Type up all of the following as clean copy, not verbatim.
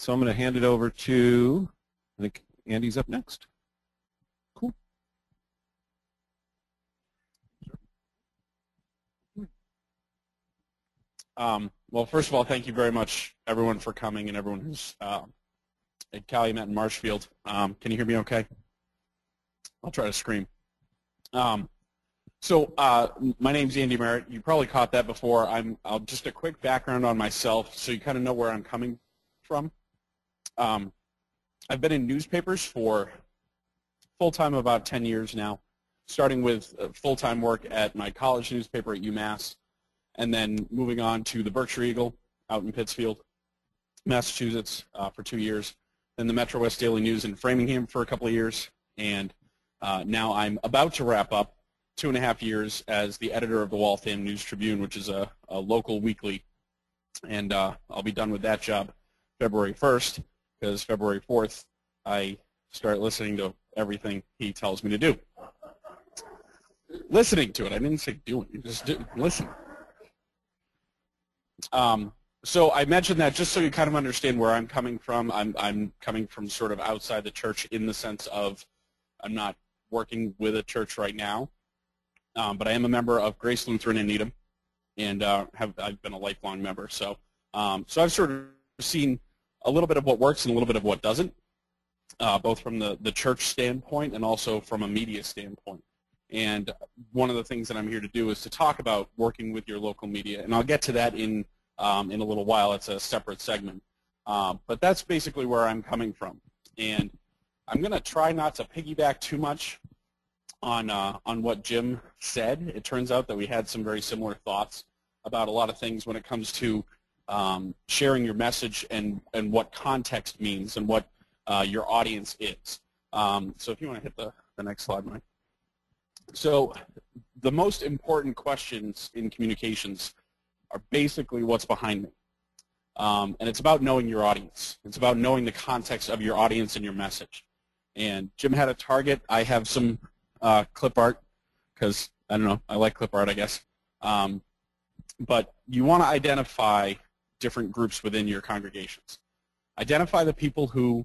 So I'm going to hand it over to, I think Andy's up next. Cool. Well, first of all, thank you very much, everyone, for coming, and everyone who's at Calumet and Marshfield. Can you hear me okay? I'll try to scream. My name's Andy Merritt. You probably caught that before. I'll just a quick background on myself so you kind of know where I'm coming from. I've been in newspapers for full-time about 10 years now, starting with full-time work at my college newspaper at UMass, and then moving on to the Berkshire Eagle out in Pittsfield, Massachusetts for 2 years, then the Metro West Daily News in Framingham for a couple of years, and now I'm about to wrap up 2.5 years as the editor of the Waltham News Tribune, which is a local weekly, and I'll be done with that job February 1st, because February 4th I start listening to everything he tells me to do. Listening to it. I didn't say doing. Just listen. So I mentioned that just so you kind of understand where I'm coming from. I'm coming from sort of outside the church in the sense of I'm not working with a church right now, but I am a member of Grace Lutheran in Needham, and I've been a lifelong member. So I've sort of seen a little bit of what works and a little bit of what doesn't, both from the church standpoint and also from a media standpoint. And one of the things that I'm here to do is to talk about working with your local media, and I'll get to that in a little while. It's a separate segment, but that's basically where I'm coming from. And I'm going to try not to piggyback too much on what Jim said. It turns out that we had some very similar thoughts about a lot of things when it comes to sharing your message and what context means and what your audience is. So if you want to hit the next slide, Mike. So the most important questions in communications are basically what's behind me. And it's about knowing your audience. It's about knowing the context of your audience and your message. And Jim had a target. I have some clip art because, I don't know, I like clip art, I guess. But you want to identify different groups within your congregations. Identify the people who,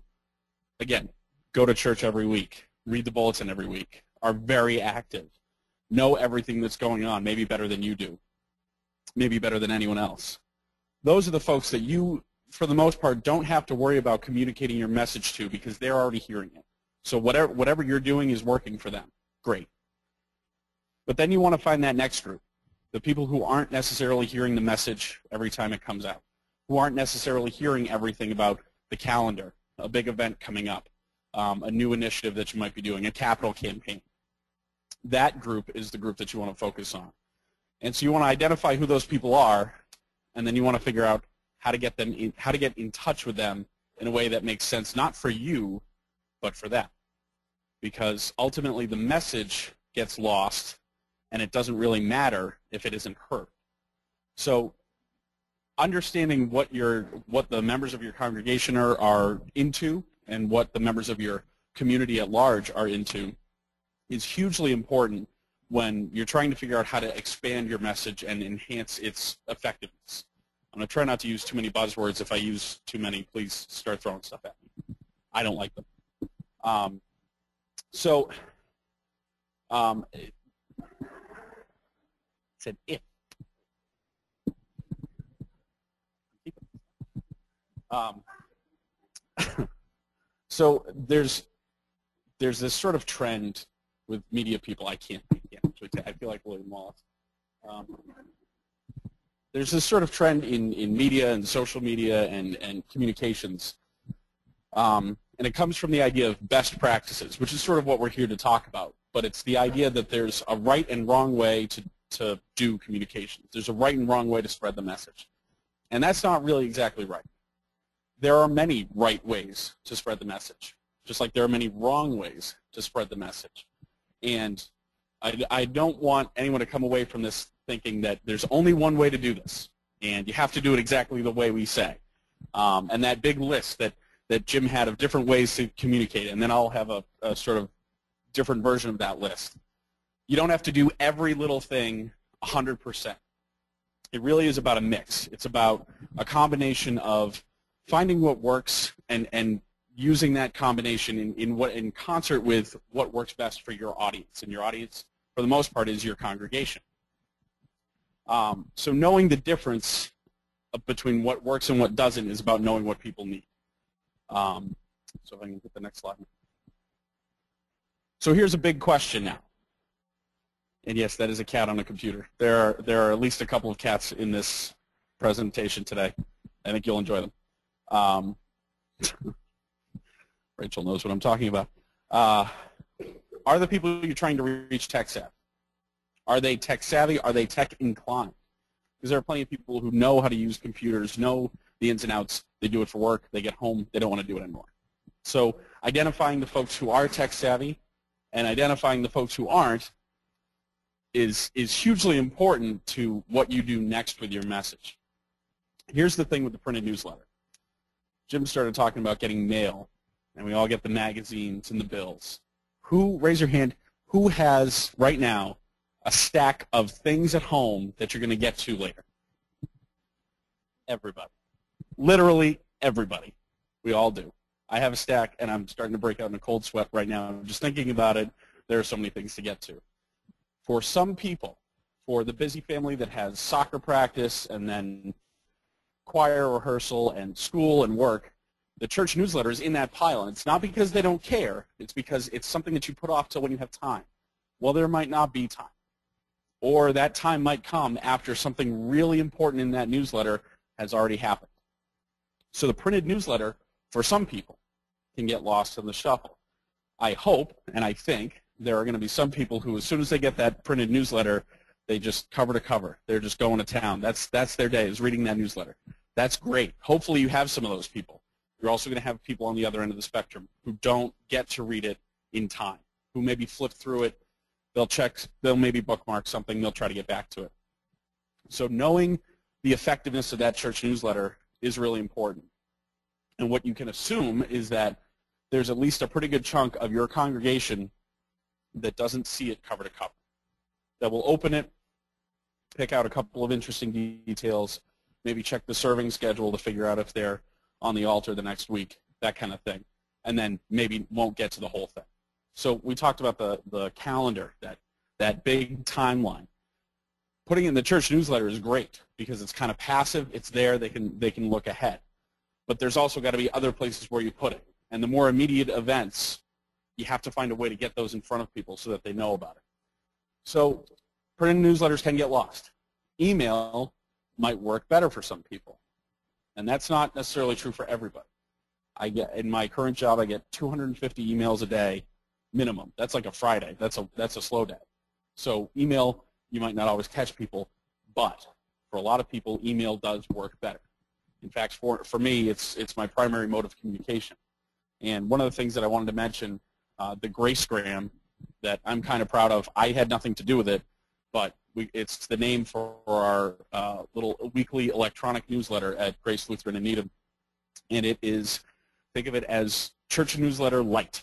again, go to church every week, read the bulletin every week, are very active, know everything that's going on, maybe better than you do, maybe better than anyone else. Those are the folks that you, for the most part, don't have to worry about communicating your message to because they're already hearing it. So whatever you're doing is working for them. Great. But then you want to find that next group, the people who aren't necessarily hearing the message every time it comes out, who aren't necessarily hearing everything about the calendar, a big event coming up, a new initiative that you might be doing, a capital campaign. That group is the group that you want to focus on. And so you want to identify who those people are, and then you want to figure out how to get them how to get in touch with them in a way that makes sense, not for you, but for them. Because ultimately the message gets lost, and it doesn't really matter if it isn't heard. So understanding what the members of your congregation are into and what the members of your community at large are into is hugely important when you're trying to figure out how to expand your message and enhance its effectiveness. I'm going to try not to use too many buzzwords. If I use too many, please start throwing stuff at me. I don't like them. It said if. So there's this sort of trend with media people. I can't actually I feel like William Wallace. There's this sort of trend in media and social media and communications, and it comes from the idea of best practices, which is sort of what we're here to talk about. But it's the idea that there's a right and wrong way to do communications. There's a right and wrong way to spread the message, and that's not really exactly right. There are many right ways to spread the message, just like there are many wrong ways to spread the message. And I don't want anyone to come away from this thinking that there's only one way to do this, and you have to do it exactly the way we say. And that big list that Jim had of different ways to communicate, and then I'll have a sort of different version of that list. You don't have to do every little thing 100%. It really is about a mix. It's about a combination of finding what works and using that combination in concert with what works best for your audience. And your audience, for the most part, is your congregation. So knowing the difference between what works and what doesn't is about knowing what people need. So if I can get the next slide. So here's a big question now. And yes, that is a cat on a computer. There are at least a couple of cats in this presentation today. I think you'll enjoy them. Rachel knows what I'm talking about. Are the people you're trying to reach tech savvy? Are they tech savvy? Are they tech inclined? Because there are plenty of people who know how to use computers, know the ins and outs. They do it for work. They get home. They don't want to do it anymore. So identifying the folks who are tech savvy and identifying the folks who aren't is hugely important to what you do next with your message. Here's the thing with the printed newsletter. Jim started talking about getting mail, and we all get the magazines and the bills. Who, raise your hand, who has right now a stack of things at home that you're going to get to later? Everybody. Literally everybody. We all do. I have a stack, and I'm starting to break out in a cold sweat right now. I'm just thinking about it. There are so many things to get to. For some people, for the busy family that has soccer practice and then choir rehearsal and school and work, the church newsletter is in that pile. And it's not because they don't care. It's because it's something that you put off till when you have time. Well, there might not be time. Or that time might come after something really important in that newsletter has already happened. So the printed newsletter, for some people, can get lost in the shuffle. I hope and I think there are going to be some people who, as soon as they get that printed newsletter, they just cover to cover. They're just going to town. That's their day, is reading that newsletter. That's great. Hopefully you have some of those people. You're also going to have people on the other end of the spectrum who don't get to read it in time, who maybe flip through it. They'll check, they'll maybe bookmark something, they'll try to get back to it. So knowing the effectiveness of that church newsletter is really important. And what you can assume is that there's at least a pretty good chunk of your congregation that doesn't see it cover to cover, that will open it, pick out a couple of interesting details, maybe check the serving schedule to figure out if they're on the altar the next week, that kind of thing, and then maybe won't get to the whole thing. So we talked about the calendar, that big timeline. Putting it in the church newsletter is great because it's kind of passive. It's there. They can look ahead. But there's also got to be other places where you put it. And the more immediate events, you have to find a way to get those in front of people so that they know about it. So printed newsletters can get lost. Email might work better for some people. And that's not necessarily true for everybody. In my current job, I get 250 emails a day minimum. That's like a Friday. That's a slow day. So email, you might not always catch people, but for a lot of people, email does work better. In fact, for me, it's my primary mode of communication. And one of the things that I wanted to mention, the Gracegram that I'm kind of proud of, I had nothing to do with it, but it's the name for our little weekly electronic newsletter at Grace Lutheran in Needham. And it is, think of it as church newsletter light.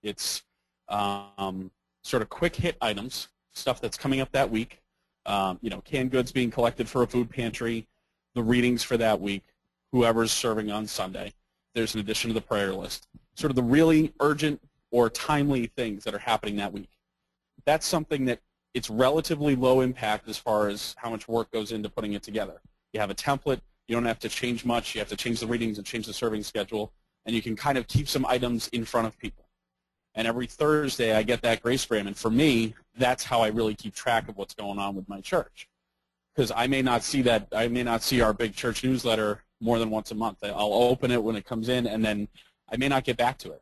It's sort of quick hit items, stuff that's coming up that week, canned goods being collected for a food pantry, the readings for that week, whoever's serving on Sunday. There's an addition to the prayer list. Sort of the really urgent or timely things that are happening that week. That's something that it's relatively low impact as far as how much work goes into putting it together. You have a template. You don't have to change much. You have to change the readings and change the serving schedule, and you can kind of keep some items in front of people. And every Thursday I get that Gracegram, and for me, that's how I really keep track of what's going on with my church. Because I may not see that, I may not see our big church newsletter more than once a month. I'll open it when it comes in, and then I may not get back to it.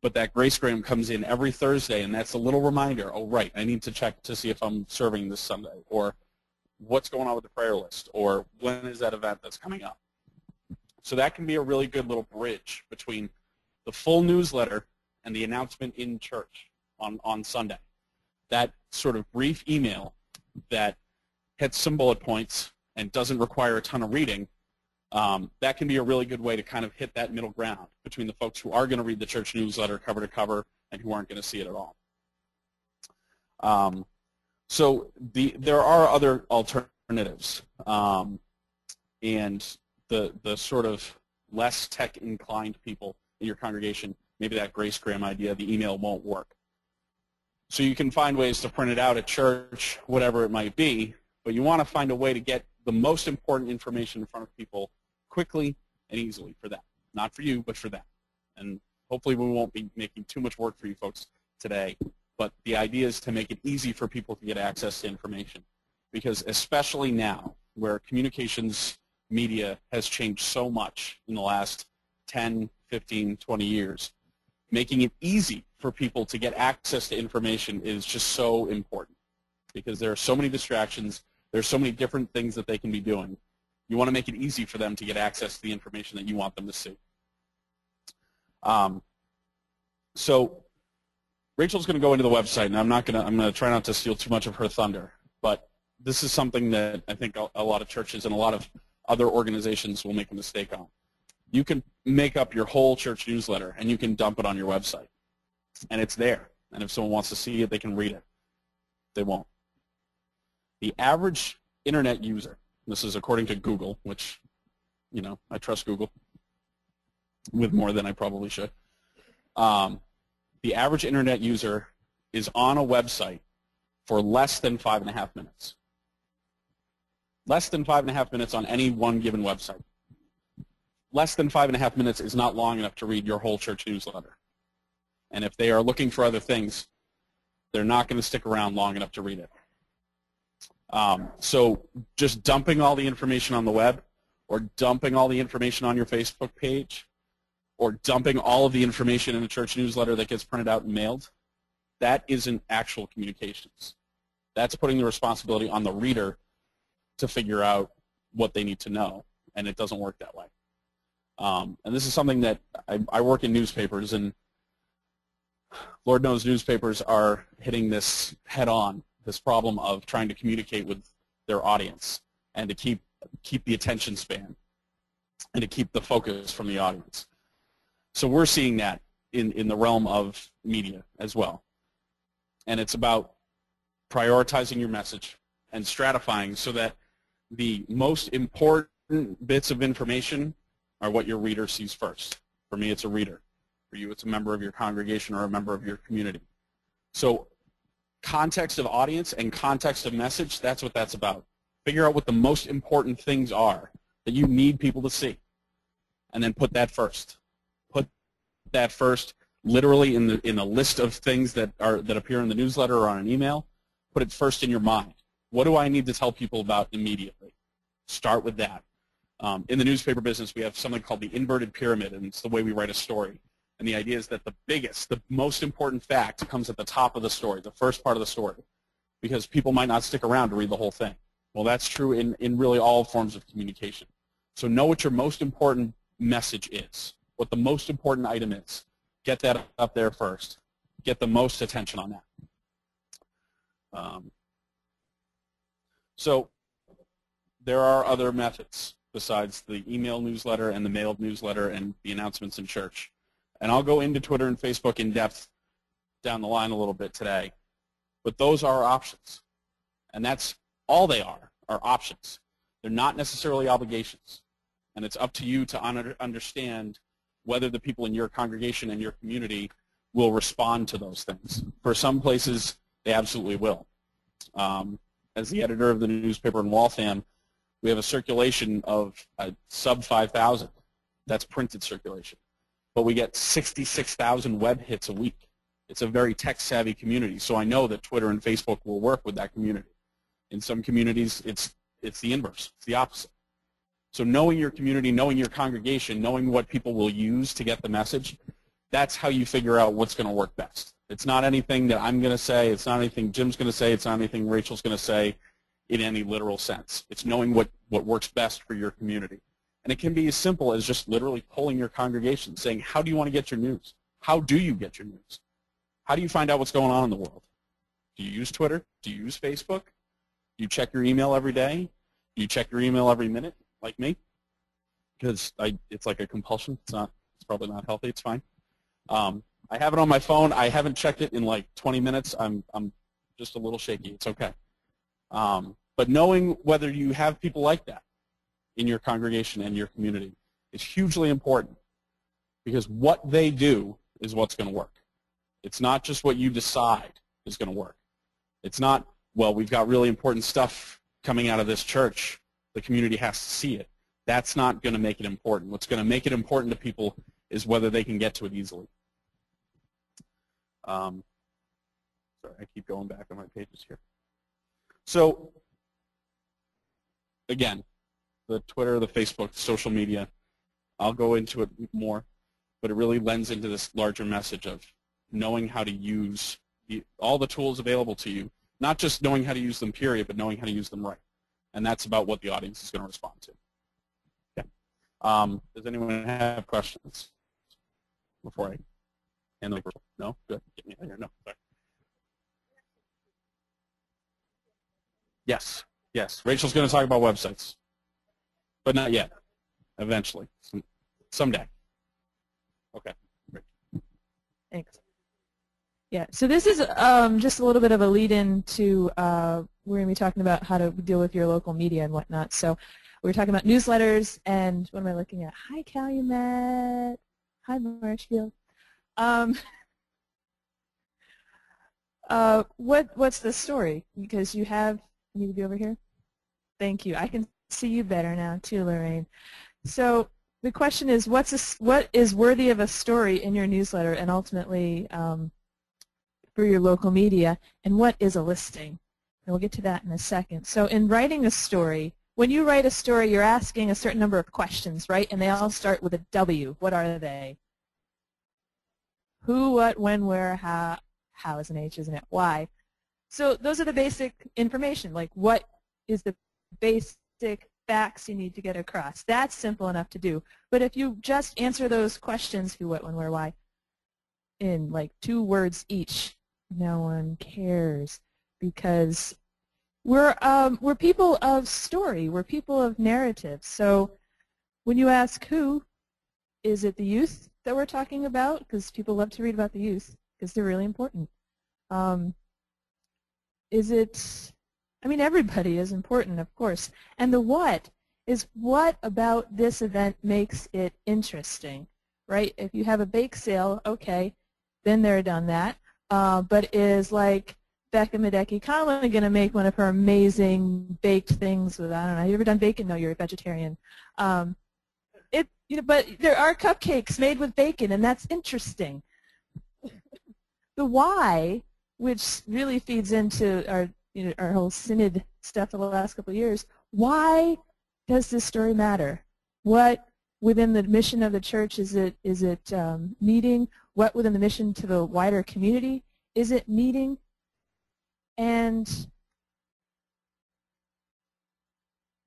But that Gracegram comes in every Thursday, and that's a little reminder, oh, right, I need to check to see if I'm serving this Sunday, or what's going on with the prayer list, or when is that event that's coming up. So that can be a really good little bridge between the full newsletter and the announcement in church on Sunday. That sort of brief email that hits some bullet points and doesn't require a ton of reading, that can be a really good way to kind of hit that middle ground between the folks who are going to read the church newsletter cover to cover and who aren't going to see it at all. So there are other alternatives, and the sort of less tech-inclined people in your congregation, maybe that gracegram idea, the email won't work. So you can find ways to print it out at church, whatever it might be, but you want to find a way to get the most important information in front of people quickly and easily for them. Not for you, but for them. And hopefully we won't be making too much work for you folks today, but the idea is to make it easy for people to get access to information. Because especially now, where communications media has changed so much in the last 10, 15, 20 years, making it easy for people to get access to information is just so important, because there are so many distractions, there's so many different things that they can be doing. You want to make it easy for them to get access to the information that you want them to see. So Rachel's going to go into the website, and I'm going to try not to steal too much of her thunder, but this is something that I think a lot of churches and a lot of other organizations will make a mistake on. You can make up your whole church newsletter, and you can dump it on your website, and it's there. And if someone wants to see it, they can read it. They won't. The average internet user, this is according to Google, which, you know, I trust Google with more than I probably should. The average internet user is on a website for less than 5.5 minutes. Less than 5.5 minutes on any one given website. Less than 5.5 minutes is not long enough to read your whole church newsletter. And if they are looking for other things, they're not going to stick around long enough to read it. So just dumping all the information on the web, or dumping all the information on your Facebook page, or dumping all of the information in a church newsletter that gets printed out and mailed, that isn't actual communications. That's putting the responsibility on the reader to figure out what they need to know, and it doesn't work that way. And this is something that I work in newspapers, and Lord knows newspapers are hitting this head-on, this problem of trying to communicate with their audience and to keep the attention span and to keep the focus from the audience. So we're seeing that in the realm of media as well. And it's about prioritizing your message and stratifying so that the most important bits of information are what your reader sees first. For me, it's a reader. For you, it's a member of your congregation or a member of your community. So context of audience and context of message, that's what that's about. Figure out what the most important things are that you need people to see, and then put that first. Put that first literally in the list of things that appear in the newsletter or on an email. Put it first in your mind. What do I need to tell people about immediately? Start with that. In the newspaper business, we have something called the inverted pyramid, and it's the way we write a story. And the idea is that the most important fact comes at the top of the story, the first part of the story, because people might not stick around to read the whole thing. Well, that's true in really all forms of communication. So know what your most important message is, what the most important item is. Get that up there first. Get the most attention on that. So there are other methods besides the email newsletter and the mailed newsletter and the announcements in church. And I'll go into Twitter and Facebook in depth down the line a little bit today. But those are options. And that's all they are options. They're not necessarily obligations. And it's up to you to understand whether the people in your congregation and your community will respond to those things. For some places, they absolutely will. As the editor of the newspaper in Waltham, we have a circulation of sub 5,000. That's printed circulation. But we get 66,000 web hits a week. It's a very tech-savvy community, so I know that Twitter and Facebook will work with that community. In some communities, it's the inverse. It's the opposite. So knowing your community, knowing your congregation, knowing what people will use to get the message, that's how you figure out what's going to work best. It's not anything that I'm going to say. It's not anything Jim's going to say. It's not anything Rachel's going to say in any literal sense. It's knowing what works best for your community. And it can be as simple as just literally polling your congregation, saying, how do you want to get your news? How do you get your news? How do you find out what's going on in the world? Do you use Twitter? Do you use Facebook? Do you check your email every day? Do you check your email every minute, like me? Because it's like a compulsion. It's probably not healthy. It's fine. I have it on my phone. I haven't checked it in like 20 minutes. I'm just a little shaky. It's okay. But knowing whether you have people like that in your congregation and your community is hugely important because what they do is what's going to work. It's not just what you decide is going to work. It's not, well, we've got really important stuff coming out of this church. The community has to see it. That's not going to make it important. What's going to make it important to people is whether they can get to it easily. Sorry, I keep going back on my pages here. So, again, the Twitter, the Facebook, social media, I'll go into it more, but it really lends into this larger message of knowing how to use all the tools available to you, not just knowing how to use them, period, but knowing how to use them right. And that's about what the audience is going to respond to. Okay. Does anyone have questions before I hand the microphone? No? Good. Get me out of here. No. Sorry. Yes. Yes. Rachel's going to talk about websites, but not yet. Eventually. Someday. Okay. Great. Thanks. Yeah, so this is just a little bit of a lead-in to we're going to be talking about how to deal with your local media and whatnot. So we're talking about newsletters, and what am I looking at? Hi, Calumet. Hi, Marshfield. What's the story? Because you need to be over here? Thank you. I can see you better now, too, Lorraine. So the question is, what is worthy of a story in your newsletter, and ultimately for your local media, and what is a listing? And we'll get to that in a second. So in writing a story, when you write a story, you're asking a certain number of questions, right? And they all start with a W. What are they? Who, what, when, where, how is an H, isn't it? Why? So those are the basic information, like what is the basic facts you need to get across. That's simple enough to do. But if you just answer those questions, who, what, when, where, why, in like 2 words each, no one cares, because we're people of story. We're people of narrative. So when you ask who, is it the youth that we're talking about? Because people love to read about the youth because they're really important. Is it, I mean, everybody is important, of course. And the what is what about this event makes it interesting, right? If you have a bake sale, okay, been there, done that. But is like Becca Medeki-Conlon going to make one of her amazing baked things with, I don't know, have you ever done bacon? No, you're a vegetarian. But there are cupcakes made with bacon, and that's interesting. The why, which really feeds into our whole synod stuff for the last couple of years, why does this story matter? What within the mission of the church is it meeting? What within the mission to the wider community is it meeting? And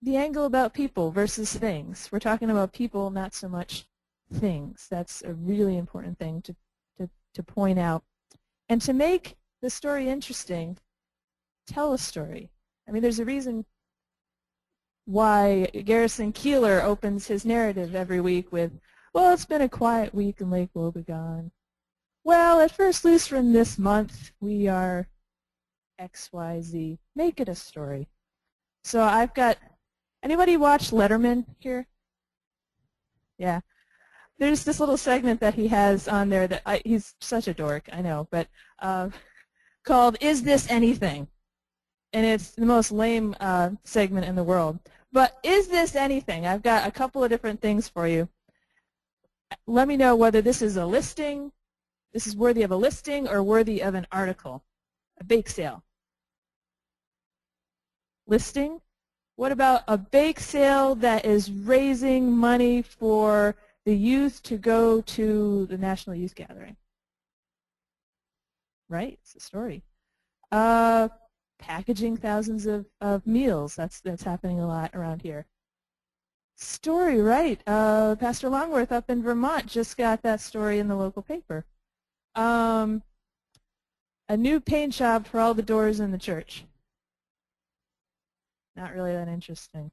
the angle about people versus things. We're talking about people, not so much things. That's a really important thing to point out. And to make the story interesting, tell a story. I mean, there's a reason why Garrison Keillor opens his narrative every week with, well, it's been a quiet week in Lake Wobegon. Well, at First Lutheran this month, we are XYZ. Make it a story. So I've got, anybody watch Letterman here? Yeah. There's this little segment that he has on there that he's such a dork, I know, but called Is This Anything? And it's the most lame segment in the world. But is this anything? I've got a couple of different things for you. Let me know whether this is a listing, this is worthy of a listing, or worthy of an article. A bake sale. Listing? What about a bake sale that is raising money for the youth to go to the National Youth Gathering? Right? It's a story. Packaging thousands of meals. That's happening a lot around here. Story, right. Pastor Longworth up in Vermont just got that story in the local paper. A new paint job for all the doors in the church. Not really that interesting.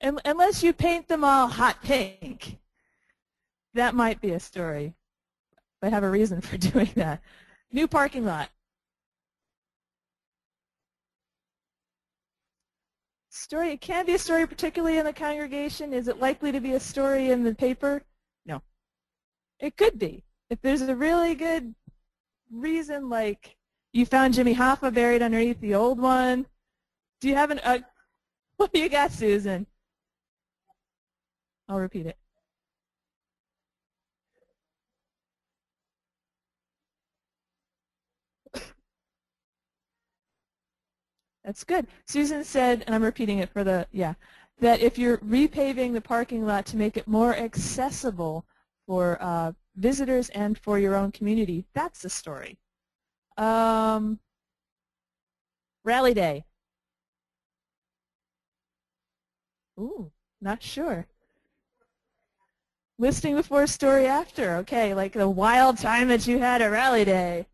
Unless you paint them all hot pink. That might be a story. But have a reason for doing that. New parking lot. Story, it can be a story particularly in the congregation. Is it likely to be a story in the paper? No. It could be. If there's a really good reason, like you found Jimmy Hoffa buried underneath the old one. Do you have what do you got, Susan? I'll repeat it. That's good. Susan said, and I'm repeating it for the, that if you're repaving the parking lot to make it more accessible for visitors and for your own community, that's the story. Rally Day. Ooh, not sure. Listing before, story after. Okay, like the wild time that you had at Rally Day.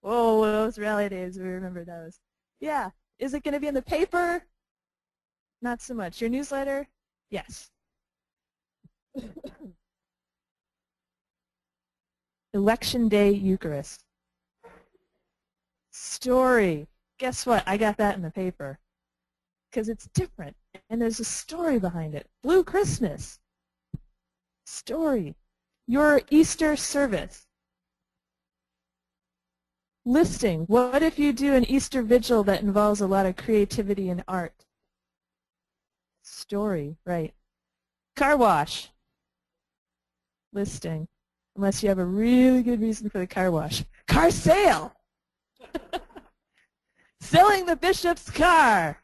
Whoa, those Rally Days, we remember those. Yeah. Is it going to be in the paper? Not so much. Your newsletter? Yes. Election Day Eucharist. Story. Guess what? I got that in the paper. Because it's different. And there's a story behind it. Blue Christmas. Story. Your Easter service. Listing. What if you do an Easter vigil that involves a lot of creativity and art? Story, right. Car wash. Listing. Unless you have a really good reason for the car wash. Car sale. Selling the bishop's car.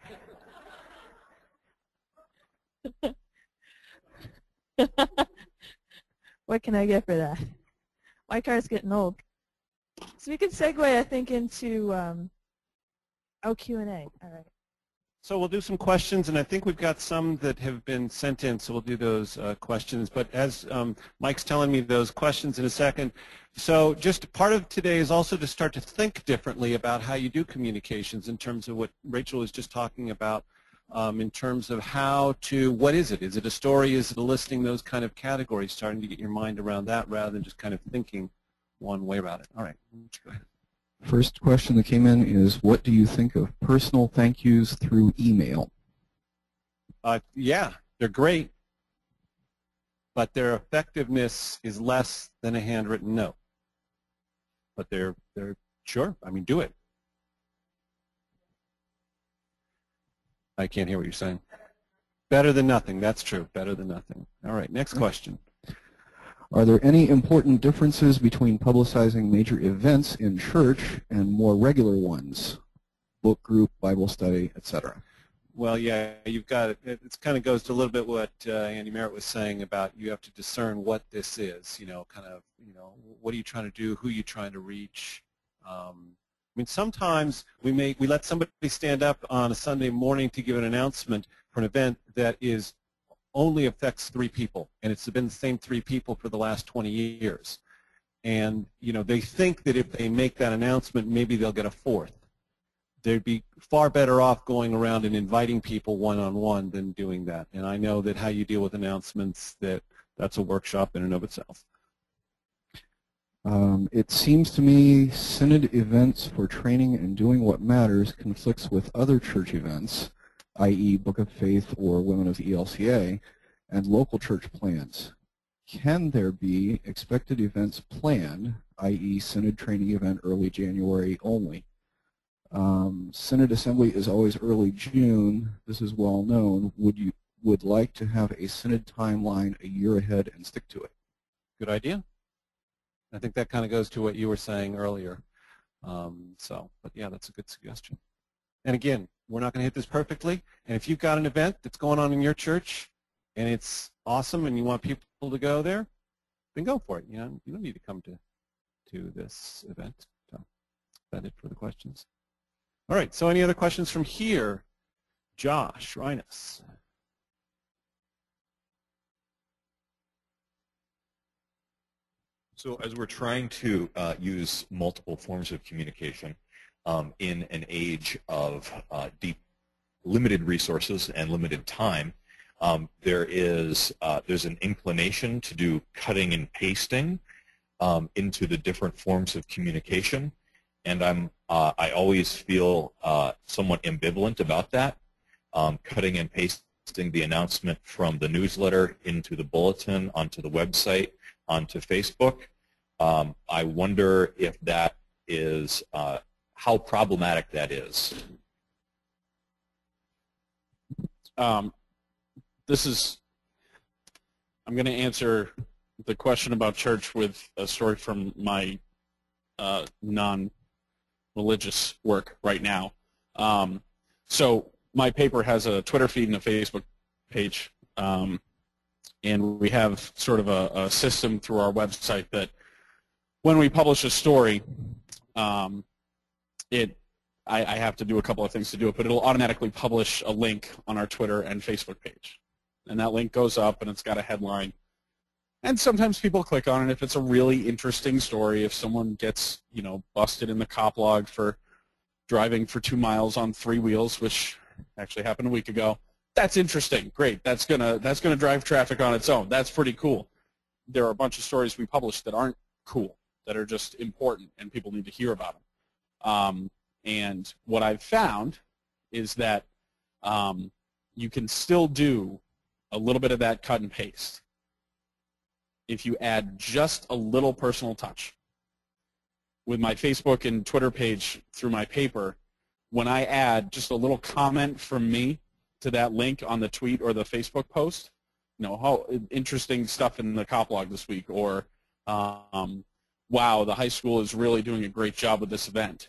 What can I get for that? My car's getting old. So we could segue, I think, into Q&A. All right. So we'll do some questions, and I think we've got some that have been sent in, so we'll do those questions. But as Mike's telling me those questions in a second, so just part of today is also to start to think differently about how you do communications in terms of what Rachel was just talking about, in terms of how to, what is it? Is it a story? Is it a listing? Those kind of categories, starting to get your mind around that rather than just kind of thinking one way about it. All right, let's go ahead. First question that came in is, what do you think of personal thank yous through email? Yeah, they're great, but their effectiveness is less than a handwritten note. But they're sure, I mean, do it. I can't hear what you're saying. Better than nothing, that's true, better than nothing. All right, next question. Are there any important differences between publicizing major events in church and more regular ones, book group, Bible study, etc.? Well, yeah, you've got it. It kind of goes to a little bit what Andy Merritt was saying about you have to discern what this is. You know, kind of, you know, what are you trying to do? Who are you trying to reach? I mean, sometimes we let somebody stand up on a Sunday morning to give an announcement for an event that is only affects 3 people, and it's been the same 3 people for the last 20 years. And, you know, they think that if they make that announcement, maybe they'll get a 4th. They'd be far better off going around and inviting people one-on-one than doing that. And I know that how you deal with announcements, that's a workshop in and of itself. It seems to me synod events for training and doing what matters conflicts with other church events, i.e. Book of Faith or Women of the ELCA, and local church plans. Can there be expected events planned, i.e. synod training event early January only? Synod assembly is always early June. This is well known. Would like to have a synod timeline a year ahead and stick to it? Good idea. I think that kind of goes to what you were saying earlier. But yeah, that's a good suggestion. And again, we're not going to hit this perfectly. And if you've got an event that's going on in your church and it's awesome and you want people to go there, then go for it. You know, you don't need to come to this event. So that's it for the questions. All right, so any other questions from here? Josh Rhinus. So as we're trying to use multiple forms of communication in an age of limited resources and limited time, there's an inclination to do cutting and pasting into the different forms of communication, and I always feel somewhat ambivalent about that. cutting and pasting the announcement from the newsletter into the bulletin, onto the website, onto Facebook. I wonder if that is, how problematic that is. I'm going to answer the question about church with a story from my non-religious work right now. So my paper has a Twitter feed and a Facebook page, and we have sort of a system through our website that when we publish a story, I have to do a couple of things to do it, but it'll automatically publish a link on our Twitter and Facebook page. And that link goes up, and it's got a headline. And sometimes people click on it if it's a really interesting story. If someone gets, busted in the cop log for driving for 2 miles on 3 wheels, which actually happened a week ago, that's interesting. Great. That's gonna drive traffic on its own. That's pretty cool. There are a bunch of stories we publish that aren't cool, that are just important, and people need to hear about them. And what I've found is that you can still do a little bit of that cut and paste if you add just a little personal touch. With my Facebook and Twitter page through my paper, when I add just a little comment from me to that link on the tweet or the Facebook post, how interesting stuff in the cop log this week, or wow, the high school is really doing a great job with this event.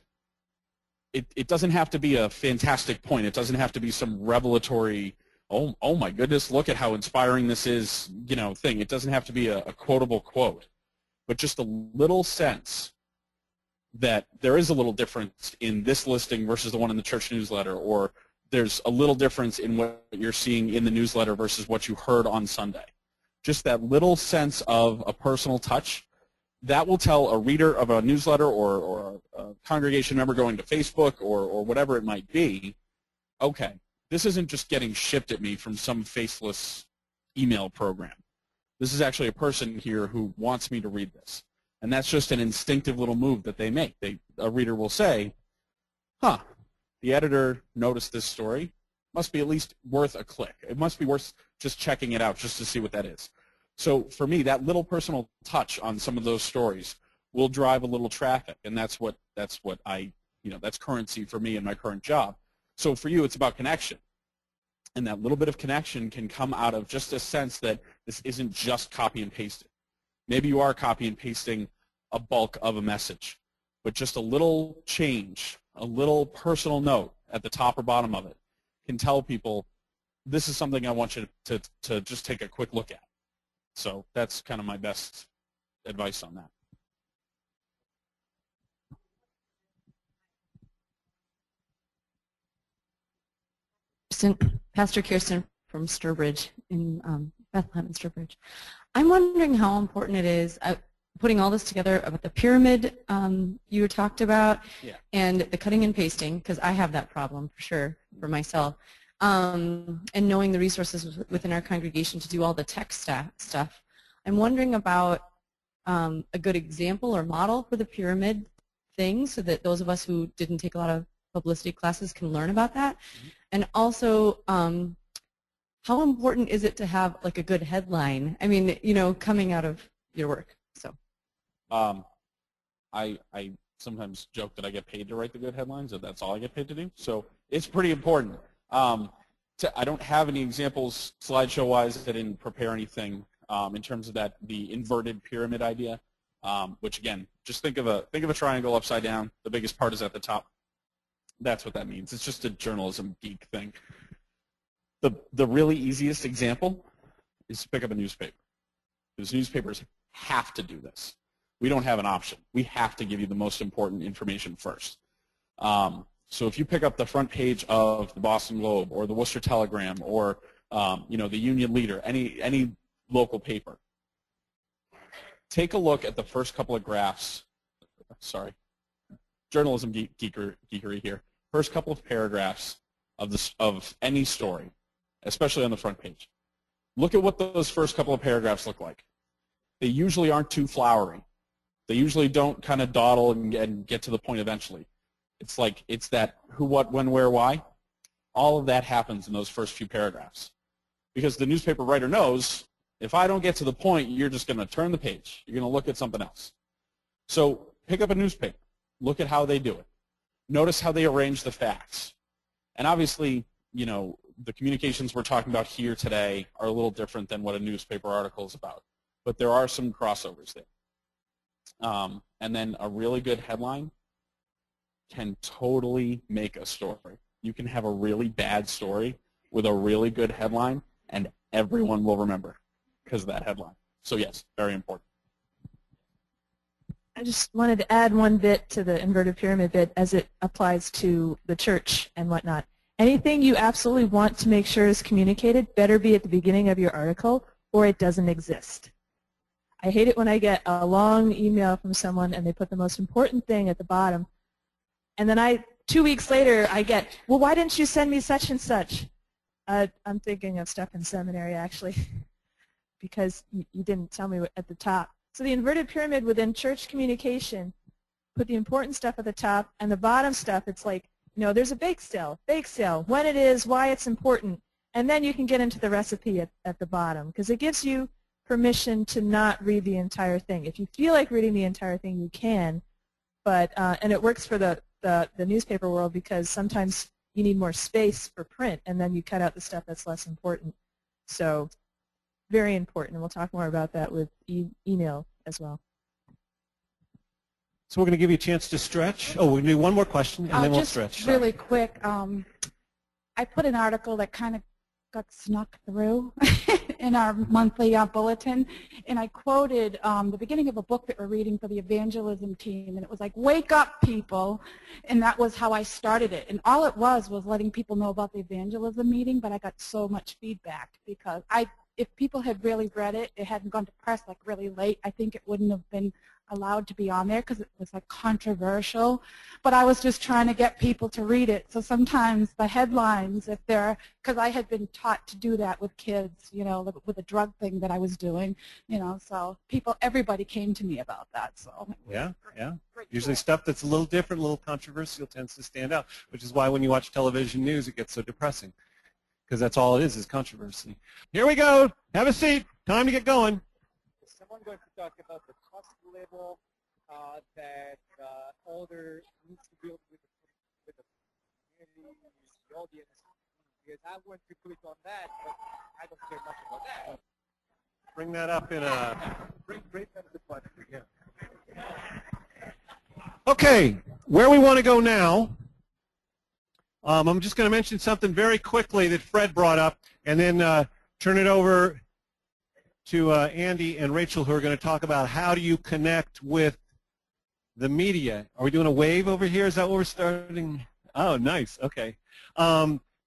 It doesn't have to be a fantastic point. It doesn't have to be some revelatory, oh my goodness, look at how inspiring this is, thing. It doesn't have to be a quotable quote, but just a little sense that there is a little difference in this listing versus the one in the church newsletter, or there's a little difference in what you're seeing in the newsletter versus what you heard on Sunday. Just that little sense of a personal touch, that will tell a reader of a newsletter or a congregation member going to Facebook or whatever it might be, okay, this isn't just getting shipped at me from some faceless email program. This is actually a person here who wants me to read this. And that's just an instinctive little move that they make. A reader will say, the editor noticed this story. Must be at least worth a click. It must be worth just checking it out just to see what that is. So for me, that little personal touch on some of those stories will drive a little traffic, and that's what I, that's currency for me in my current job. So for you, it's about connection. And that little bit of connection can come out of just a sense that this isn't just copy and pasted. Maybe you are copy and pasting a bulk of a message, but just a little change, a little personal note at the top or bottom of it can tell people, this is something I want you to just take a quick look at. So that's kind of my best advice on that. Pastor Kirsten from Sturbridge in Bethlehem and Sturbridge. I'm wondering how important it is, putting all this together about the pyramid you talked about, and the cutting and pasting, because I have that problem for sure for myself, and knowing the resources within our congregation to do all the tech stuff. I'm wondering about a good example or model for the pyramid thing, so that those of us who didn't take a lot of publicity classes can learn about that. Mm-hmm. And also, how important is it to have like a good headline? I mean, coming out of your work. So, I sometimes joke that I get paid to write the good headlines, and that's all I get paid to do. So it's pretty important. I don't have any examples slideshow-wise. I didn't prepare anything in terms of the inverted pyramid idea. Which again, just think of a triangle upside down. The biggest part is at the top. That's what that means. It's just a journalism geek thing. The really easiest example is to pick up a newspaper. Because newspapers have to do this. We don't have an option. We have to give you the most important information first. So if you pick up the front page of the Boston Globe or the Worcester Telegram or the Union Leader, any local paper, take a look at the first couple of graphs. Sorry, journalism geekery here. First couple of paragraphs of any story, especially on the front page. Look at what those first couple of paragraphs look like. They usually aren't too flowery. They usually don't kind of dawdle and get to the point eventually. It's like, it's that who, what, when, where, why. all of that happens in those first few paragraphs. Because the newspaper writer knows, if I don't get to the point, you're just going to turn the page. You're going to look at something else. So pick up a newspaper. Look at how they do it. Notice how they arrange the facts. And obviously, you know, the communications we're talking about here today are a little different than what a newspaper article is about. But there are some crossovers there. And then a really good headline can totally make a story. You can have a really bad story with a really good headline, and everyone will remember because of that headline. So yes, very important. I just wanted to add one bit to the inverted pyramid bit as it applies to the church and whatnot. Anything you absolutely want to make sure is communicated better be at the beginning of your article or it doesn't exist. I hate it when I get a long email from someone and they put the most important thing at the bottom, and then 2 weeks later I get, well, why didn't you send me such and such? I'm thinking of stuff in seminary actually because you didn't tell me at the top. So the inverted pyramid within church communication, put the important stuff at the top, and the bottom stuff, it's like, you know, there's a bake sale, when it is, why it's important, and then you can get into the recipe at the bottom because it gives you permission to not read the entire thing. If you feel like reading the entire thing, you can, but and it works for the newspaper world because sometimes you need more space for print, and then you cut out the stuff that's less important. So very important, and we'll talk more about that with email as well. So we're going to give you a chance to stretch. Oh, we're going to do one more question, and then we'll stretch. Just really quick, I put an article that kind of got snuck through in our monthly bulletin, and I quoted the beginning of a book that we're reading for the evangelism team, and it was like, wake up, people, and that was how I started it. And all it was letting people know about the evangelism meeting, but I got so much feedback because if people had really read it, it hadn't gone to press like really late, I think it wouldn't have been allowed to be on there because it was like controversial, but I was just trying to get people to read it. So sometimes the headlines, if they're, because I had been taught to do that with kids, you know, with a drug thing that I was doing, you know, so everybody came to me about that. So yeah. Usually stuff that's a little different, a little controversial tends to stand out, which is why when you watch television news, it gets so depressing because that's all it is controversy. Here we go. Have a seat. Time to get going. Is someone going to talk about the trust level that older needs to build with the community, the audience? Because I want to click on that, but I don't care much about that. Bring that up in a... Great benefit point. Yeah. Okay, where we want to go now, I'm just going to mention something very quickly that Fred brought up, and then turn it over to Andy and Rachel, who are going to talk about how do you connect with the media. Are we doing a wave over here? Is that what we're starting? Oh, nice. Okay.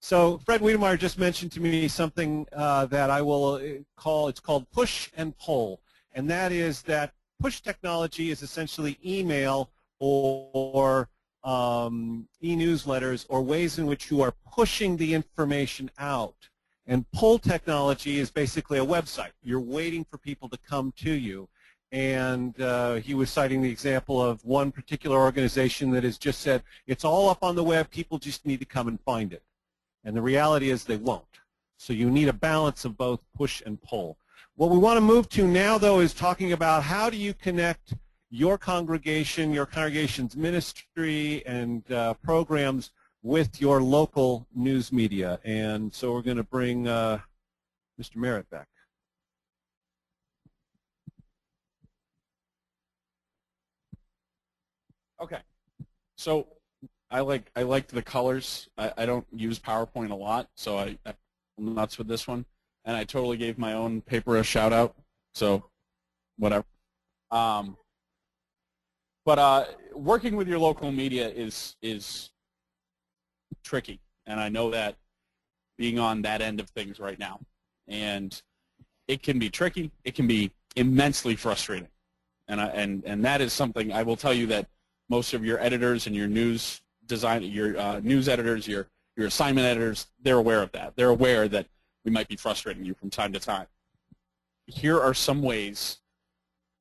So Fred Wiedemeyer just mentioned to me something that I will call, it's called push and pull, and that is that push technology is essentially email or e-newsletters or ways in which you are pushing the information out. And pull technology is basically a website. You're waiting for people to come to you. And he was citing the example of one particular organization that has just said, it's all up on the web, people just need to come and find it. And the reality is they won't. So you need a balance of both push and pull. What we want to move to now, though, is talking about how do you connect your congregation, your congregation's ministry and programs with your local news media. And so we're going to bring Mr. Merritt back. Okay. So I liked the colors. I don't use PowerPoint a lot, so I'm nuts with this one. And I totally gave my own paper a shout out, so whatever. But working with your local media is tricky, and I know that being on that end of things right now. And it can be tricky. It can be immensely frustrating. And that is something I will tell you that most of your editors and your news design, your news editors, your assignment editors, they're aware of that. They're aware that we might be frustrating you from time to time. Here are some ways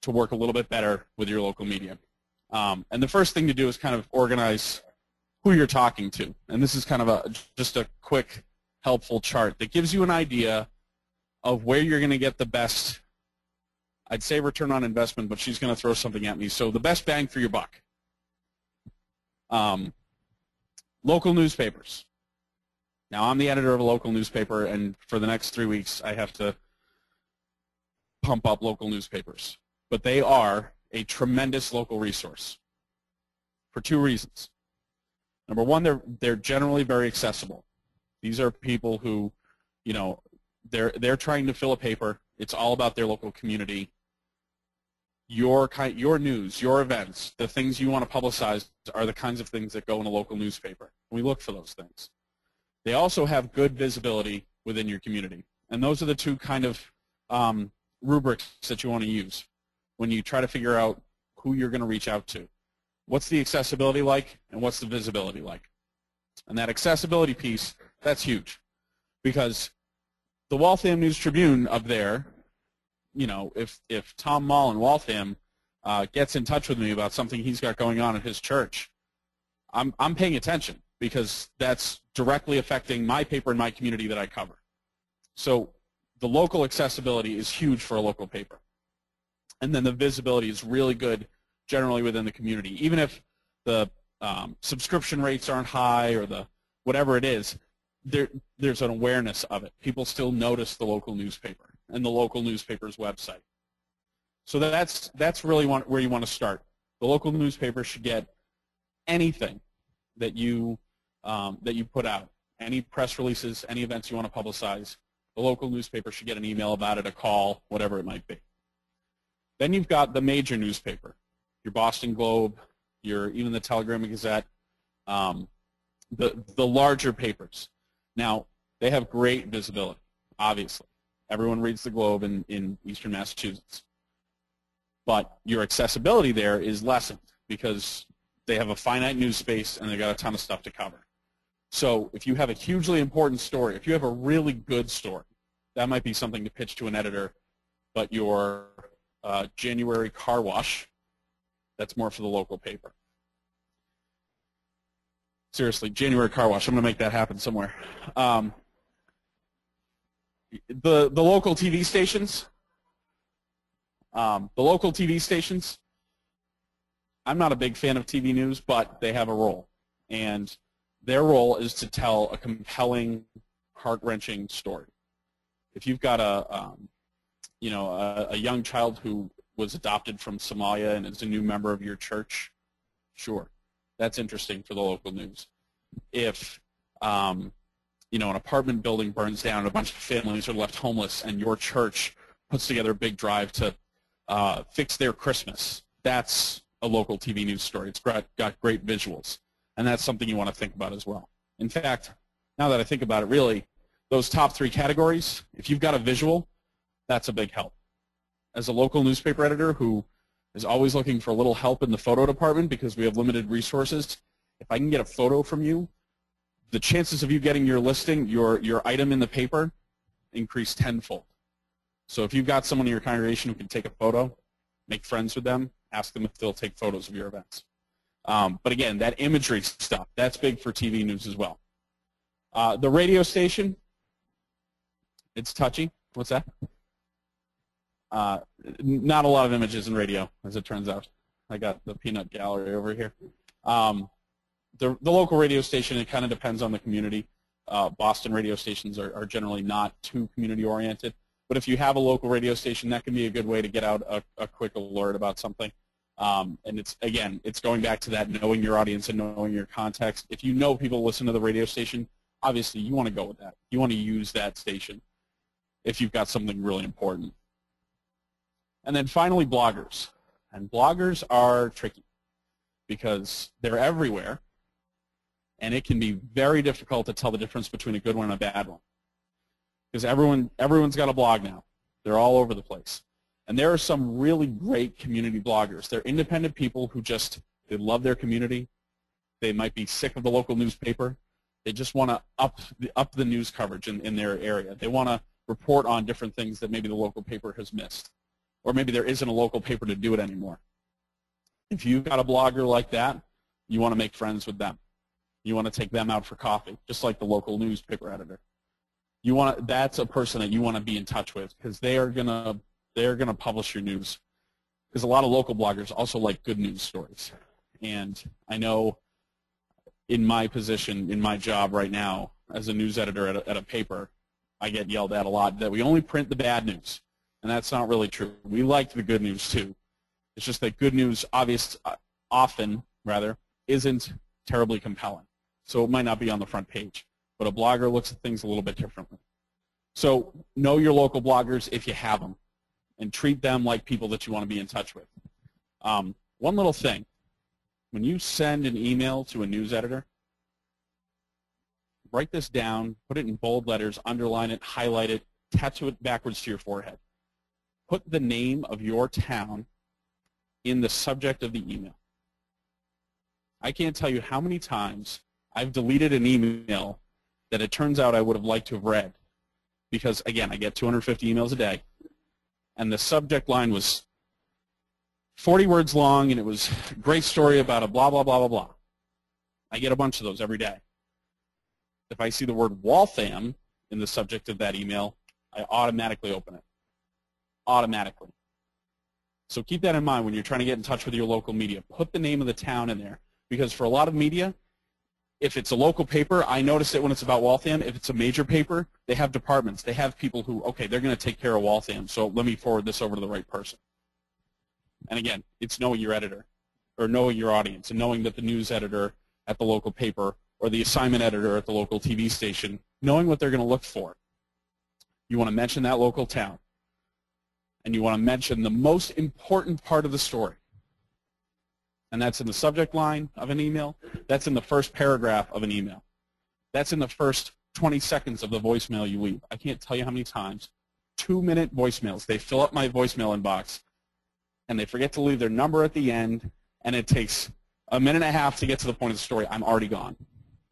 to work a little bit better with your local media. And the first thing to do is kind of organize who you're talking to. And this is kind of just a quick, helpful chart that gives you an idea of where you're going to get the best, I'd say return on investment, but she's going to throw something at me. So the best bang for your buck. Local newspapers. Now, I'm the editor of a local newspaper, and for the next 3 weeks, I have to pump up local newspapers. But they are a tremendous local resource for 2 reasons. Number one, they're generally very accessible. These are people who, you know, they're trying to fill a paper. It's all about their local community. Your news, your events, the things you want to publicize are the kinds of things that go in a local newspaper. We look for those things. They also have good visibility within your community. And those are the 2 kind of rubrics that you want to use when you try to figure out who you're going to reach out to. What's the accessibility like, and what's the visibility like? And that accessibility piece, that's huge. Because the Waltham News Tribune up there, you know, if Tom Mall in Waltham gets in touch with me about something he's got going on at his church, I'm paying attention, because that's directly affecting my paper and my community that I cover. So the local accessibility is huge for a local paper. And then the visibility is really good generally within the community. Even if the subscription rates aren't high or the whatever it is, there's an awareness of it. People still notice the local newspaper and the local newspaper's website. So that's really where you want to start. The local newspaper should get anything that you put out, any press releases, any events you want to publicize. The local newspaper should get an email about it, a call, whatever it might be. Then you've got the major newspaper, your Boston Globe, even the Telegram and Gazette, the larger papers. Now, they have great visibility, obviously. Everyone reads the Globe in eastern Massachusetts. But your accessibility there is lessened because they have a finite news space and they've got a ton of stuff to cover. So if you have a hugely important story, if you have a really good story, that might be something to pitch to an editor, but your January car wash, that's more for the local paper. Seriously, January car wash, I'm going to make that happen somewhere. The local TV stations, I'm not a big fan of TV news, but they have a role. And their role is to tell a compelling, heart-wrenching story. If you've got a young child who was adopted from Somalia and is a new member of your church, sure, that's interesting for the local news. If an apartment building burns down and a bunch of families are left homeless and your church puts together a big drive to fix their Christmas, that's a local TV news story. It's got great visuals, and that's something you want to think about as well. In fact, now that I think about it, really, those top 3 categories, if you've got a visual, that's a big help. As a local newspaper editor who is always looking for a little help in the photo department because we have limited resources, if I can get a photo from you, the chances of you getting your listing, your item in the paper, increase tenfold. So if you've got someone in your congregation who can take a photo, make friends with them, ask them if they'll take photos of your events. But again, that imagery stuff, that's big for TV news as well. The radio station, it's touchy. What's that? Not a lot of images in radio, as it turns out. I got the peanut gallery over here. The local radio station, it kind of depends on the community. Boston radio stations are generally not too community-oriented. But if you have a local radio station, that can be a good way to get out a quick alert about something. And it's going back to that knowing your audience and knowing your context. If you know people listen to the radio station, obviously you want to go with that. You want to use that station if you've got something really important. And then finally, bloggers. And bloggers are tricky because they're everywhere, and it can be very difficult to tell the difference between a good one and a bad one. Because everyone's got a blog now. They're all over the place. And there are some really great community bloggers. They're independent people who they love their community. They might be sick of the local newspaper. They just want to up the news coverage in their area. They want to report on different things that maybe the local paper has missed. Or maybe there isn't a local paper to do it anymore. If you've got a blogger like that, you want to make friends with them. You want to take them out for coffee, just like the local newspaper editor. That's a person that you want to be in touch with, because they're gonna publish your news. Because a lot of local bloggers also like good news stories. And I know in my position, in my job right now, as a news editor at a paper, I get yelled at a lot that we only print the bad news. And that's not really true. We like the good news too. It's just that good news often isn't terribly compelling. So it might not be on the front page. But a blogger looks at things a little bit differently. So know your local bloggers if you have them, and treat them like people that you want to be in touch with. One little thing. When you send an email to a news editor, write this down, put it in bold letters, underline it, highlight it, tattoo it backwards to your forehead. Put the name of your town in the subject of the email. I can't tell you how many times I've deleted an email that it turns out I would have liked to have read because, again, I get 250 emails a day, and the subject line was 40 words long, and it was a great story about a blah, blah, blah, blah, blah. I get a bunch of those every day. If I see the word Waltham in the subject of that email, I automatically open it. Automatically. So keep that in mind when you're trying to get in touch with your local media. Put the name of the town in there, because for a lot of media, if it's a local paper, I notice it when it's about Waltham. If it's a major paper, they have departments. They have people who, okay, they're going to take care of Waltham, so let me forward this over to the right person. And again, it's knowing your editor, or knowing your audience, and knowing that the news editor at the local paper or the assignment editor at the local TV station, knowing what they're going to look for. You want to mention that local town, and you want to mention the most important part of the story. And that's in the subject line of an email. That's in the first paragraph of an email. That's in the first 20 seconds of the voicemail you leave. I can't tell you how many times. 2-minute voicemails. They fill up my voicemail inbox, and they forget to leave their number at the end, and it takes a minute and a half to get to the point of the story. I'm already gone.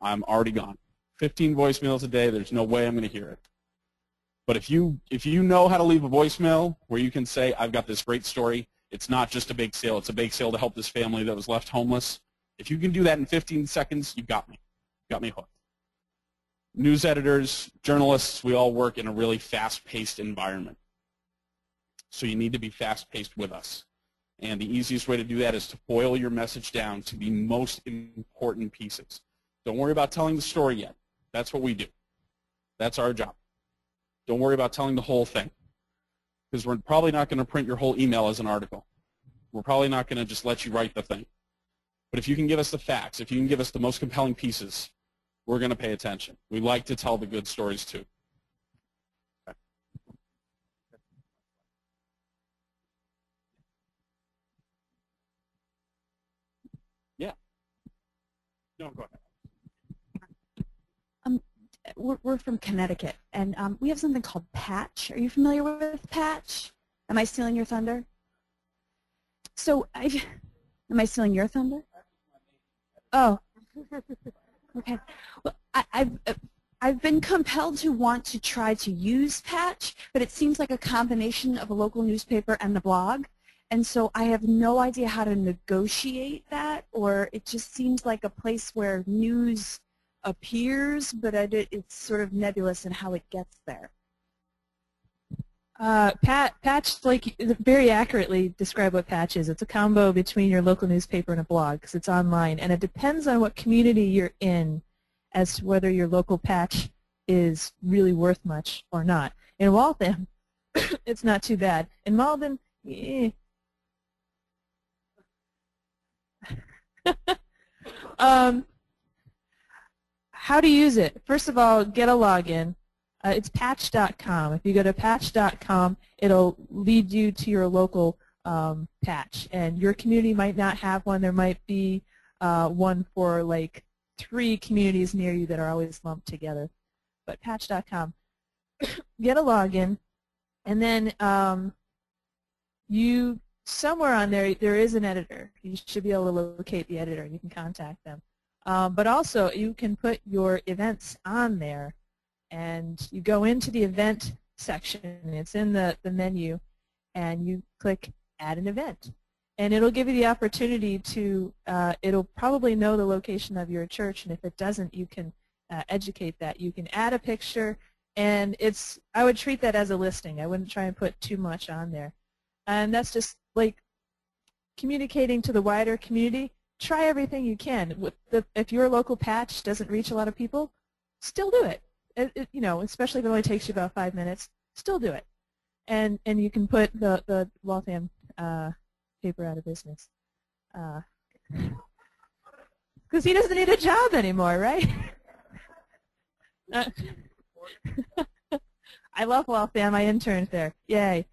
I'm already gone. 15 voicemails a day. There's no way I'm going to hear it. But if you know how to leave a voicemail where you can say, I've got this great story, it's not just a bake sale, it's a bake sale to help this family that was left homeless. If you can do that in 15 seconds, you got me. You got me hooked. News editors, journalists, we all work in a really fast-paced environment. So you need to be fast-paced with us. And the easiest way to do that is to boil your message down to the most important pieces. Don't worry about telling the story yet. That's what we do. That's our job. Don't worry about telling the whole thing, because we're probably not going to print your whole email as an article. We're probably not going to just let you write the thing. But if you can give us the facts, if you can give us the most compelling pieces, we're going to pay attention. We like to tell the good stories too. Okay. Yeah. No, go ahead. We're from Connecticut, and we have something called Patch. Are you familiar with Patch? Am I stealing your thunder? So, am I stealing your thunder? Oh, okay. Well, I've been compelled to want to try to use Patch, but it seems like a combination of a local newspaper and the blog, and so I have no idea how to negotiate that, or it just seems like a place where news appears, but it's sort of nebulous in how it gets there. Patch, like, very accurately describe what Patch is. It's a combo between your local newspaper and a blog, because it's online, and it depends on what community you're in as to whether your local patch is really worth much or not. In Waltham, it's not too bad. In Malden, how to use it? First of all, get a login. It's patch.com. If you go to patch.com, it'll lead you to your local patch. And your community might not have one. There might be one for like 3 communities near you that are always lumped together. But patch.com. Get a login, and then somewhere on there is an editor. You should be able to locate the editor. You can contact them. But also, you can put your events on there, and you go into the event section. It's in the menu, and you click Add an Event. And it'll give you the opportunity to, it'll probably know the location of your church, and if it doesn't, you can educate that. You can add a picture, and I would treat that as a listing. I wouldn't try and put too much on there. And that's just like communicating to the wider community. Try everything you can. If your local patch doesn't reach a lot of people, still do it. You know, especially if it only takes you about 5 minutes, still do it. And you can put the Waltham paper out of business. Because he doesn't need a job anymore, right? I love Waltham. I interned there. Yay.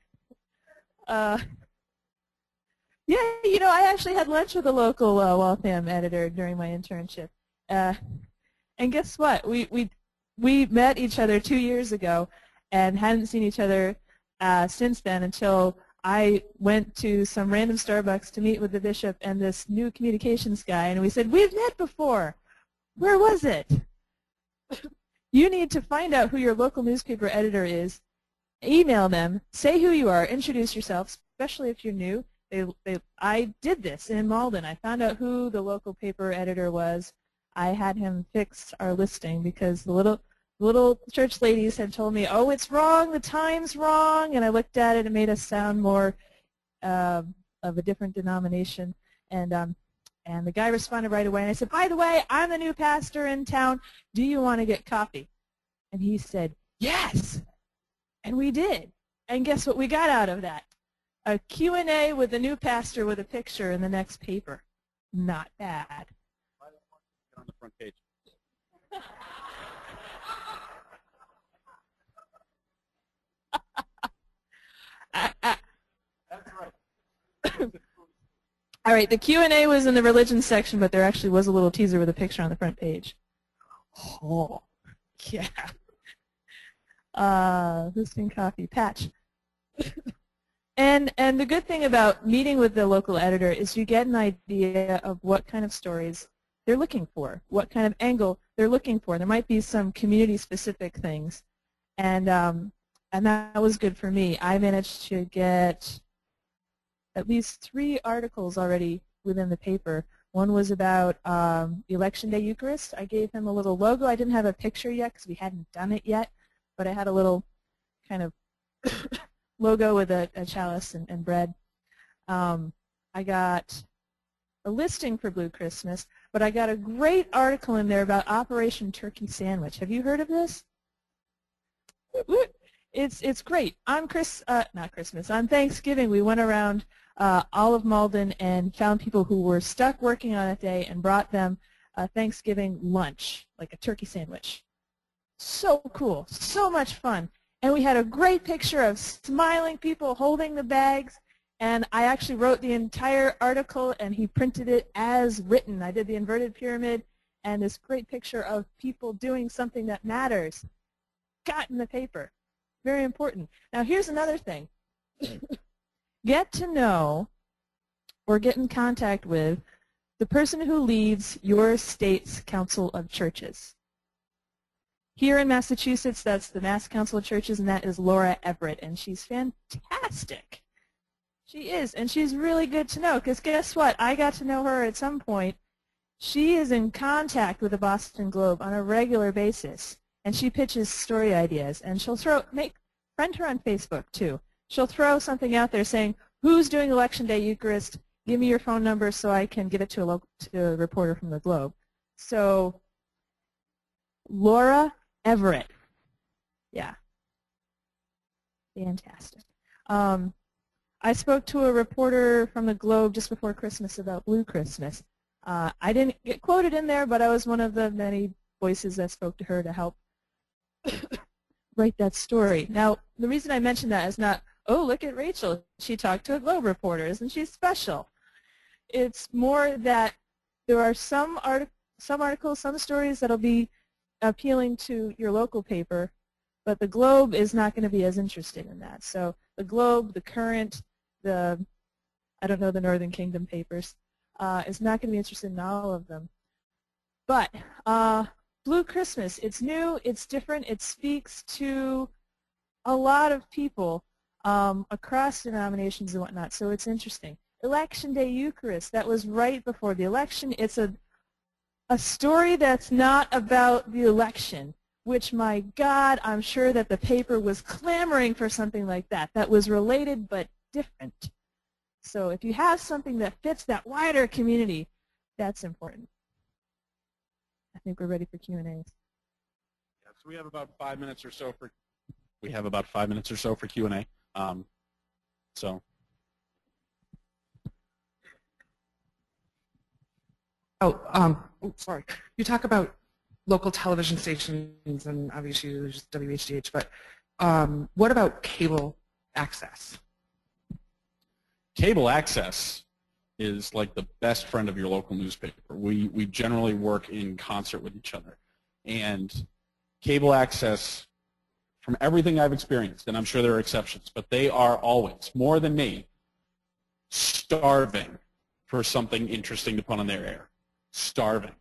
Yeah, you know, I actually had lunch with a local Waltham editor during my internship. And guess what? We met each other 2 years ago and hadn't seen each other since then until I went to some random Starbucks to meet with the bishop and this new communications guy, and we said, we've met before. Where was it? You need to find out who your local newspaper editor is, email them, say who you are, introduce yourself, especially if you're new. I did this in Malden. I found out who the local paper editor was. I had him fix our listing because the little church ladies had told me, oh, it's wrong, the time's wrong, and I looked at it and made us sound more of a different denomination. And the guy responded right away, and I said, by the way, I'm the new pastor in town. Do you want to get coffee? And he said, yes. And we did. And guess what we got out of that? A Q&A with the new pastor with a picture in the next paper. Not bad. On the front page. That's right. All right, the Q&A was in the religion section, but there actually was a little teaser with a picture on the front page. Oh, yeah. Listing coffee patch. And the good thing about meeting with the local editor is you get an idea of what kind of stories they're looking for, what kind of angle they're looking for. There might be some community-specific things, and that was good for me. I managed to get at least 3 articles already within the paper. One was about Election Day Eucharist. I gave him a little logo. I didn't have a picture yet because we hadn't done it yet, but I had a little kind of logo with a chalice and bread. I got a listing for Blue Christmas, but I got a great article in there about Operation Turkey Sandwich. Have you heard of this? It's great. On on Thanksgiving, we went around all of Malden and found people who were stuck working on that day and brought them a Thanksgiving lunch, like a turkey sandwich. So cool, so much fun. And we had a great picture of smiling people holding the bags, and I actually wrote the entire article, and he printed it as written. I did the inverted pyramid, and this great picture of people doing something that matters got in the paper. Very important. Now here's another thing. Get to know or get in contact with the person who leads your state's Council of Churches. Here in Massachusetts, that's the Mass Council of Churches, and that is Laura Everett, and she's fantastic. She is, and she's really good to know, because guess what? I got to know her at some point. She is in contact with the Boston Globe on a regular basis, and she pitches story ideas, and she'll friend her on Facebook, too. She'll throw something out there saying, who's doing Election Day Eucharist? Give me your phone number so I can give it to a reporter from the Globe. So, Laura Everett. Yeah. Fantastic. I spoke to a reporter from the Globe just before Christmas about Blue Christmas. I didn't get quoted in there, but I was one of the many voices that spoke to her to help write that story. Now, the reason I mention that is not, oh, look at Rachel. She talked to a Globe reporter. Isn't she special? It's more that there are some articles, some stories that will be appealing to your local paper, but the Globe is not going to be as interested in that. So the Globe, the Current, I don't know the Northern Kingdom papers, is not going to be interested in all of them. But Blue Christmas, it's new, it's different, it speaks to a lot of people across denominations and whatnot, so it's interesting. Election Day Eucharist, that was right before the election. It's a story that's not about the election, which, my God, I'm sure that the paper was clamoring for something like that, that was related but different. So if you have something that fits that wider community, that's important. I think we're ready for Q&As. Yeah, so we have about 5 minutes or so for Q&A. So. Sorry. You talk about local television stations, and obviously there's WHDH, but what about cable access? Cable access is like the best friend of your local newspaper. We generally work in concert with each other. And cable access, from everything I've experienced, and I'm sure there are exceptions, but they are always, more than me, starving for something interesting to put on their air. Starving.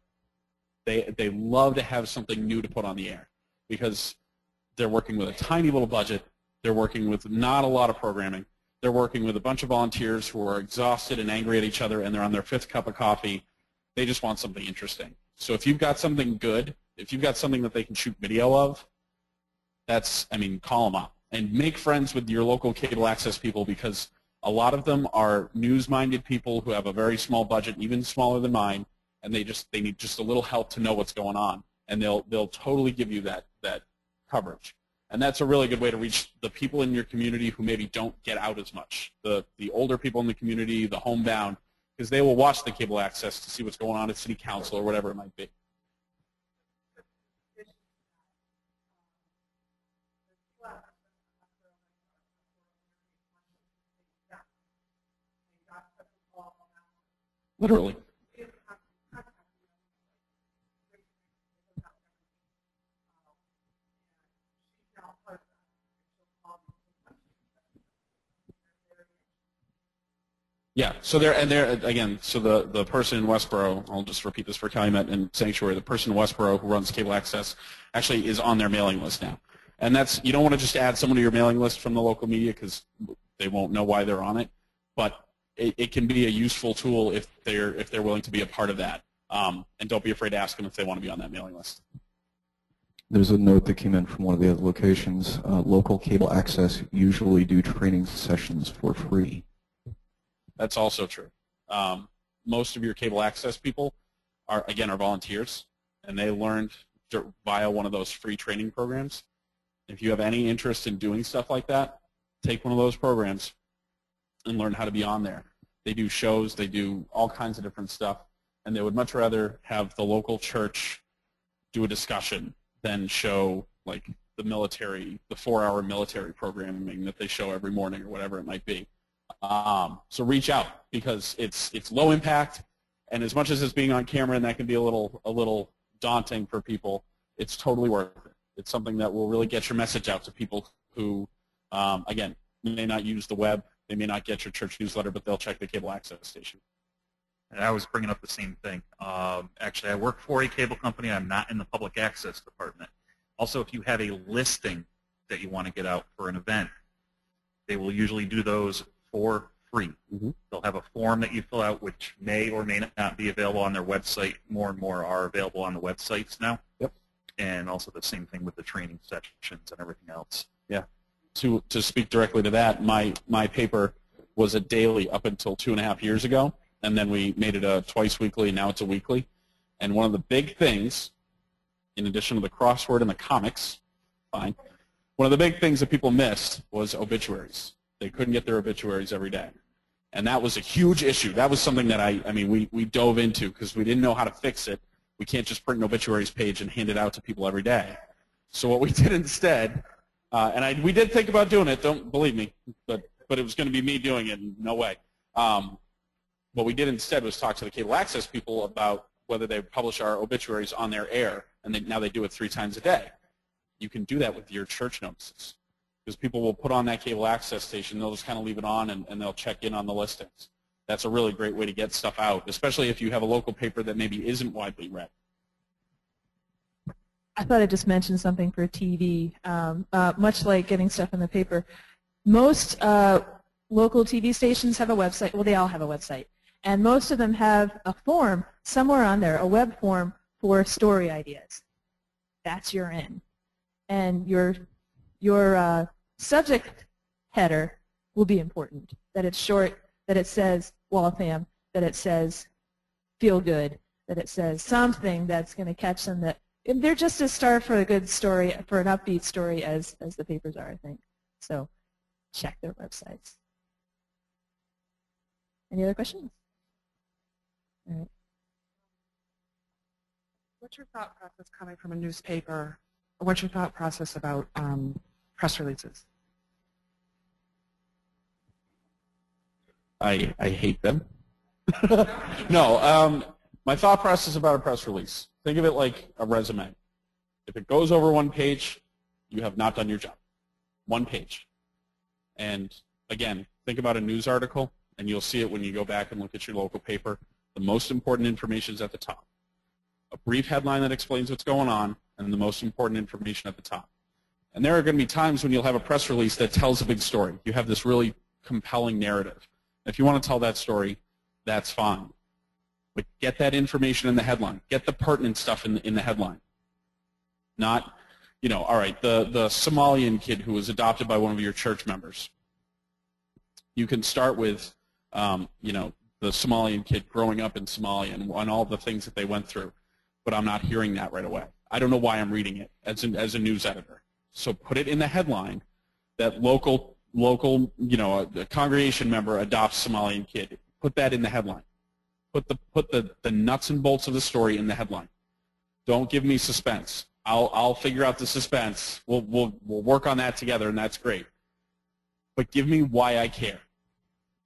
They love to have something new to put on the air because they're working with a tiny little budget. They're working with not a lot of programming. They're working with a bunch of volunteers who are exhausted and angry at each other, and they're on their 5th cup of coffee. They just want something interesting. So if you've got something good, if you've got something that they can shoot video of, call them up. And make friends with your local cable access people, because a lot of them are news-minded people who have a very small budget, even smaller than mine, and they need just a little help to know what's going on. And they'll totally give you that coverage. And that's a really good way to reach the people in your community who maybe don't get out as much. The older people in the community, the homebound, because they will watch the cable access to see what's going on at city council or whatever it might be. Literally. Yeah, so the person in Westboro, I'll just repeat this for Calumet and Sanctuary, the person in Westboro who runs cable access actually is on their mailing list now. And you don't want to just add someone to your mailing list from the local media because they won't know why they're on it, but it can be a useful tool if they're willing to be a part of that. And don't be afraid to ask them if they want to be on that mailing list. There's a note that came in from one of the other locations. Local cable access usually do training sessions for free. That's also true. Most of your cable access people are volunteers, and they learned via one of those free training programs. If you have any interest in doing stuff like that, take one of those programs and learn how to be on there. They do shows, they do all kinds of different stuff, and they would much rather have the local church do a discussion than show like the 4-hour military programming that they show every morning or whatever it might be. So reach out, because it's low impact, and as much as it's being on camera and that can be a little daunting for people, it's totally worth it. It's something that will really get your message out to people who, again, may not use the web, they may not get your church newsletter, but they'll check the cable access station. And I was bringing up the same thing. Actually, I work for a cable company. I'm not in the public access department. Also, if you have a listing that you want to get out for an event, they will usually do those for free. Mm-hmm. They'll have a form that you fill out, which may or may not be available on their website. More and more are available on the websites now. Yep. And also the same thing with the training sections and everything else. Yeah. To speak directly to that, my paper was a daily up until 2.5 years ago, and then we made it a twice weekly, and now it's a weekly. And one of the big things, in addition to the crossword and the comics, one of the big things that people missed was obituaries. They couldn't get their obituaries every day. And that was a huge issue. That was something that we dove into because we didn't know how to fix it. We can't just print an obituaries page and hand it out to people every day. So what we did instead, we did think about doing it, don't believe me, but it was going to be me doing it, no way. What we did instead was talk to the cable access people about whether they publish our obituaries on their air, and now they do it 3 times a day. You can do that with your church notices, because people will put on that cable access station, they'll just kind of leave it on, and they'll check in on the listings. That's a really great way to get stuff out, especially if you have a local paper that maybe isn't widely read. I thought I just mentioned something for TV. Much like getting stuff in the paper, most local TV stations have a website. Well, they all have a website. And most of them have a form somewhere on there, a web form for story ideas. That's your in. And your subject header will be important, that it's short, that it says Waltham, that it says feel good, that it says something that's going to catch them. That they're just as starved for a good story, for an upbeat story as the papers are, I think. So check their websites. Any other questions? All right. What's your thought process coming from a newspaper? Or what's your thought process about press releases? I hate them. No, my thought process about a press release. Think of it like a resume. If it goes over one page, you have not done your job. One page. And again, think about a news article, and you'll see it when you go back and look at your local paper. The most important information is at the top. A brief headline that explains what's going on, and the most important information at the top. And there are going to be times when you'll have a press release that tells a big story. You have this really compelling narrative. If you want to tell that story, that's fine. But get that information in the headline. Get the pertinent stuff in the headline. Not, you know, all right, the Somalian kid who was adopted by one of your church members. You can start with, you know, the Somalian kid growing up in Somalia and all the things that they went through. But I'm not hearing that right away. I don't know why I'm reading it as a news editor. So put it in the headline that local, you know, a congregation member adopts Somalian kid. Put that in the headline. Put the nuts and bolts of the story in the headline. Don't give me suspense. I'll figure out the suspense. We'll work on that together, and that's great. But give me why I care.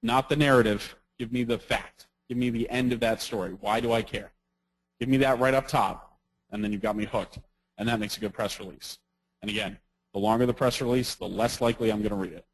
Not the narrative. Give me the fact. Give me the end of that story. Why do I care? Give me that right up top, and then you've got me hooked. And that makes a good press release. And again, the longer the press release, the less likely I'm going to read it.